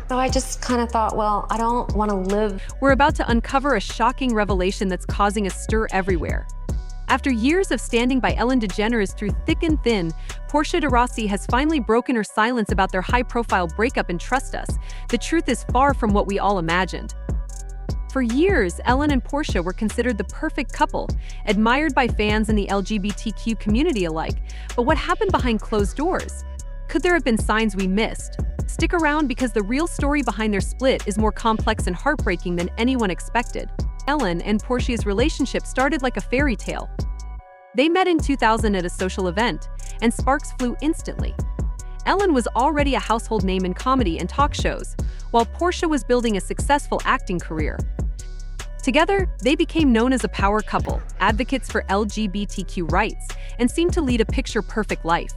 So I just kind of thought, well, I don't want to live. We're about to uncover a shocking revelation that's causing a stir everywhere. After years of standing by Ellen DeGeneres through thick and thin, Portia de Rossi has finally broken her silence about their high-profile breakup, and trust us, the truth is far from what we all imagined. For years, Ellen and Portia were considered the perfect couple, admired by fans and the LGBTQ community alike. But what happened behind closed doors? Could there have been signs we missed? Stick around, because the real story behind their split is more complex and heartbreaking than anyone expected. Ellen and Portia's relationship started like a fairy tale. They met in 2000 at a social event, and sparks flew instantly. Ellen was already a household name in comedy and talk shows, while Portia was building a successful acting career. Together, they became known as a power couple, advocates for LGBTQ rights, and seemed to lead a picture-perfect life.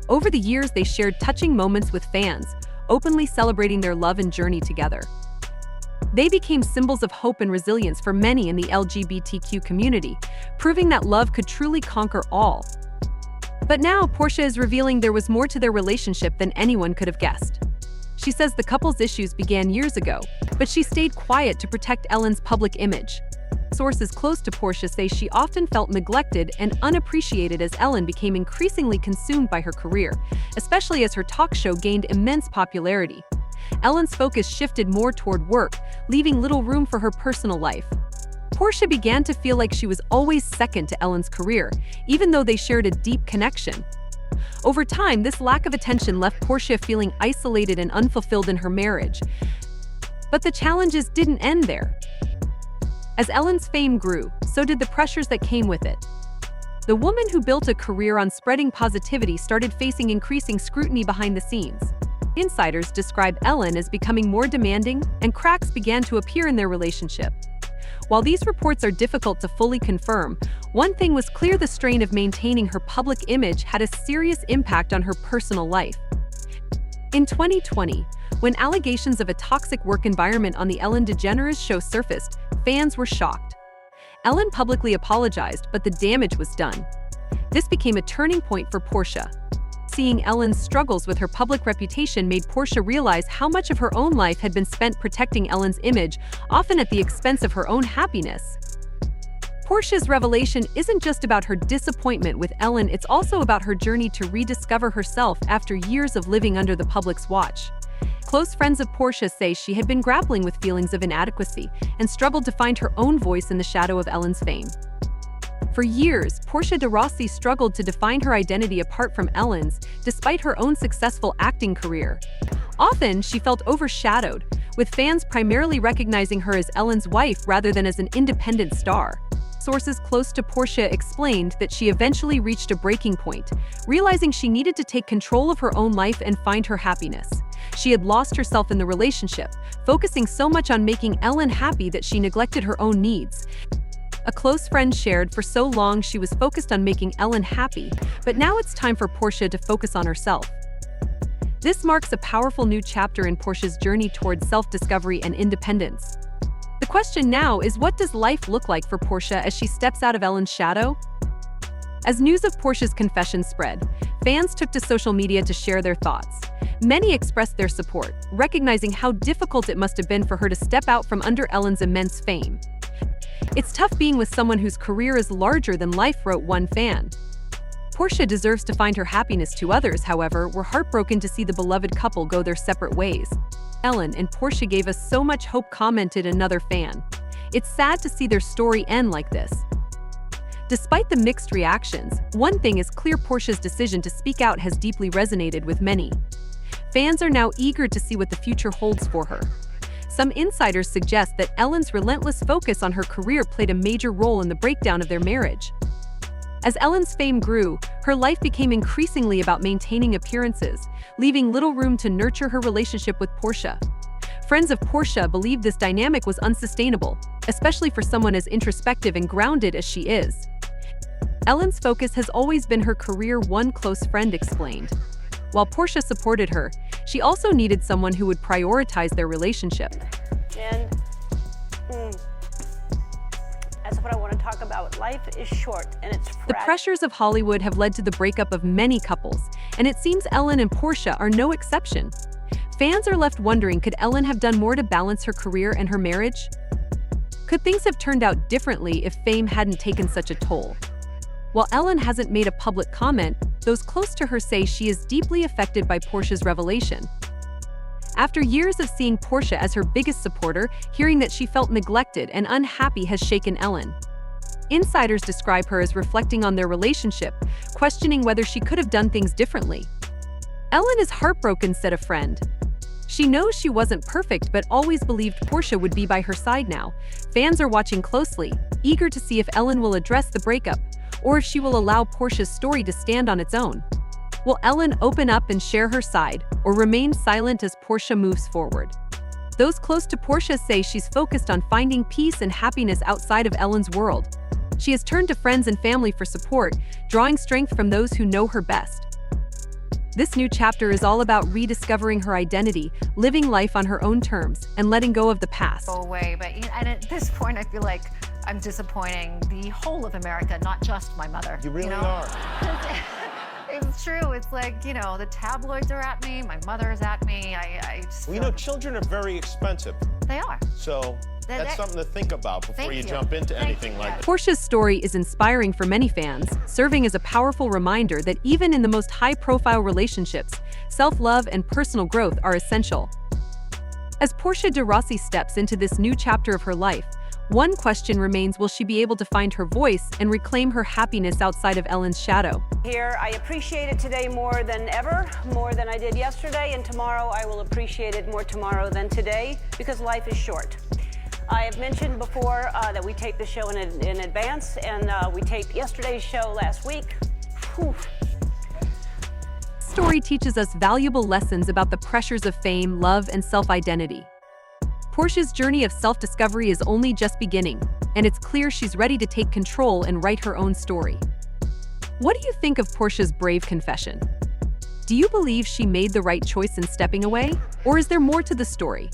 Over the years, they shared touching moments with fans, openly celebrating their love and journey together. They became symbols of hope and resilience for many in the LGBTQ community, proving that love could truly conquer all. But now, Portia is revealing there was more to their relationship than anyone could have guessed. She says the couple's issues began years ago, but she stayed quiet to protect Ellen's public image. Sources close to Portia say she often felt neglected and unappreciated as Ellen became increasingly consumed by her career, especially as her talk show gained immense popularity. Ellen's focus shifted more toward work, leaving little room for her personal life. Portia began to feel like she was always second to Ellen's career, even though they shared a deep connection. Over time, this lack of attention left Portia feeling isolated and unfulfilled in her marriage. But the challenges didn't end there. As Ellen's fame grew, so did the pressures that came with it. The woman who built a career on spreading positivity started facing increasing scrutiny behind the scenes. Insiders describe Ellen as becoming more demanding, and cracks began to appear in their relationship. While these reports are difficult to fully confirm, one thing was clear: the strain of maintaining her public image had a serious impact on her personal life. In 2020, when allegations of a toxic work environment on the Ellen DeGeneres show surfaced, fans were shocked. Ellen publicly apologized, but the damage was done. This became a turning point for Portia. Seeing Ellen's struggles with her public reputation made Portia realize how much of her own life had been spent protecting Ellen's image, often at the expense of her own happiness. Portia's revelation isn't just about her disappointment with Ellen, it's also about her journey to rediscover herself after years of living under the public's watch. Close friends of Portia say she had been grappling with feelings of inadequacy and struggled to find her own voice in the shadow of Ellen's fame. For years, Portia de Rossi struggled to define her identity apart from Ellen's, despite her own successful acting career. Often, she felt overshadowed, with fans primarily recognizing her as Ellen's wife rather than as an independent star. Sources close to Portia explained that she eventually reached a breaking point, realizing she needed to take control of her own life and find her happiness. She had lost herself in the relationship, focusing so much on making Ellen happy that she neglected her own needs. A close friend shared, "For so long she was focused on making Ellen happy, but now it's time for Portia to focus on herself." This marks a powerful new chapter in Portia's journey towards self-discovery and independence. The question now is, what does life look like for Portia as she steps out of Ellen's shadow? As news of Portia's confession spread, fans took to social media to share their thoughts. Many expressed their support, recognizing how difficult it must have been for her to step out from under Ellen's immense fame. "It's tough being with someone whose career is larger than life," wrote one fan. Portia deserves to find her happiness too. Others, however, were heartbroken to see the beloved couple go their separate ways. "Ellen and Portia gave us so much hope," commented another fan. "It's sad to see their story end like this." Despite the mixed reactions, one thing is clear: Portia's decision to speak out has deeply resonated with many. Fans are now eager to see what the future holds for her. Some insiders suggest that Ellen's relentless focus on her career played a major role in the breakdown of their marriage. As Ellen's fame grew, her life became increasingly about maintaining appearances, leaving little room to nurture her relationship with Portia. Friends of Portia believed this dynamic was unsustainable, especially for someone as introspective and grounded as she is. "Ellen's focus has always been her career," one close friend explained. While Portia supported her, she also needed someone who would prioritize their relationship. And that's what I want to talk about. Life is short and it's fragile. The pressures of Hollywood have led to the breakup of many couples, and it seems Ellen and Portia are no exception. Fans are left wondering, could Ellen have done more to balance her career and her marriage? Could things have turned out differently if fame hadn't taken such a toll? While Ellen hasn't made a public comment, those close to her say she is deeply affected by Portia's revelation. After years of seeing Portia as her biggest supporter, hearing that she felt neglected and unhappy has shaken Ellen. Insiders describe her as reflecting on their relationship, questioning whether she could have done things differently. Ellen is heartbroken, said a friend. She knows she wasn't perfect but always believed Portia would be by her side now. Fans are watching closely, eager to see if Ellen will address the breakup, or if she will allow Portia's story to stand on its own. Will Ellen open up and share her side, or remain silent as Portia moves forward? Those close to Portia say she's focused on finding peace and happiness outside of Ellen's world. She has turned to friends and family for support, drawing strength from those who know her best. This new chapter is all about rediscovering her identity, living life on her own terms, and letting go of the past. Go away, but and at this point, I feel like I'm disappointing the whole of America, not just my mother. You really know? are. It's true. It's like, the tabloids are at me, my mother's at me. I just Well, children are very expensive. They are. So that's something to think about before you jump into anything like that. Portia's story is inspiring for many fans, serving as a powerful reminder that even in the most high-profile relationships, self-love and personal growth are essential. As Portia de Rossi steps into this new chapter of her life, one question remains: will she be able to find her voice and reclaim her happiness outside of Ellen's shadow? Here, I appreciate it today more than ever, more than I did yesterday, and tomorrow I will appreciate it more tomorrow than today, because life is short. I have mentioned before that we tape the show in advance, and we taped yesterday's show last week. Whew. This story teaches us valuable lessons about the pressures of fame, love, and self-identity. Portia's journey of self-discovery is only just beginning, and it's clear she's ready to take control and write her own story. What do you think of Portia's brave confession? Do you believe she made the right choice in stepping away, or is there more to the story?